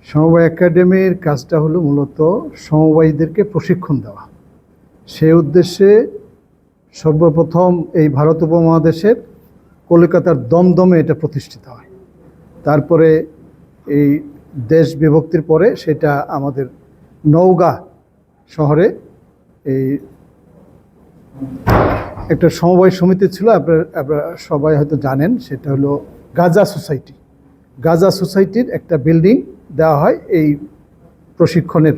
সমবায় একাডেমির কাজটা হলো মূলত সমবায়ীদেরকে প্রশিক্ষণ দেওয়া। সেই উদ্দেশ্যে সর্বপ্রথম এই ভারত উপমহাদেশের কলকাতার দমদমে এটা প্রতিষ্ঠিত হয়। তারপরে এই দেশ বিভক্তির পরে সেটা আমাদের নওগাঁ শহরে এই একটা সমবায় সমিতি ছিল, আপনারা সবাই হয়তো জানেন, সেটা হলো গাজা সোসাইটি। গাজা সোসাইটির একটা বিল্ডিং দেওয়া হয় এই প্রশিক্ষণের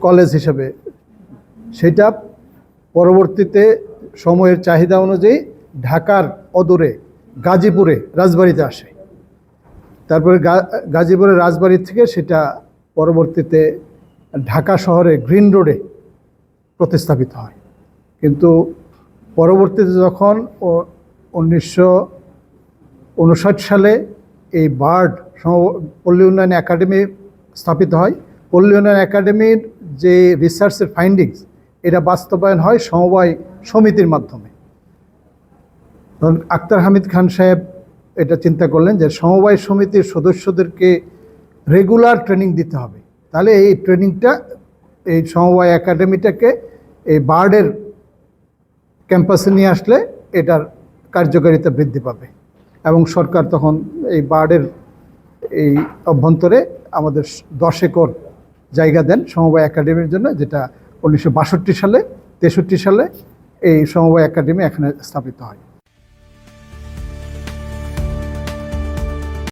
কলেজ হিসাবে। সেটা পরবর্তীতে সময়ের চাহিদা অনুযায়ী ঢাকার অদূরে গাজীপুরে রাজবাড়িতে আসে। তারপরে গাজীপুরের রাজবাড়ি থেকে সেটা পরবর্তীতে ঢাকা শহরে গ্রিন রোডে প্রতিস্থাপিত হয়। কিন্তু পরবর্তীতে যখন 1959 সালে এই বার্ড পল্লী উন্নয়ন একাডেমি স্থাপিত হয়, পল্লী উন্নয়ন একাডেমির যে রিসার্চের ফাইন্ডিংস এটা বাস্তবায়ন হয় সমবায় সমিতির মাধ্যমে। আক্তার হামিদ খান সাহেব এটা চিন্তা করলেন যে সমবায় সমিতির সদস্যদেরকে রেগুলার ট্রেনিং দিতে হবে, তাহলে এই ট্রেনিংটা এই সমবায় একাডেমিটাকে এই বার্ডের ক্যাম্পাসে নিয়ে আসলে এটার কার্যকারিতা বৃদ্ধি পাবে। এবং সরকার তখন এই বার্ডের এই অভ্যন্তরে আমাদের 10 একর জায়গা দেন সমবায় একাডেমির জন্য, যেটা 1962 সালে 63 সালে এই সমবায় একাডেমি এখানে স্থাপিত হয়।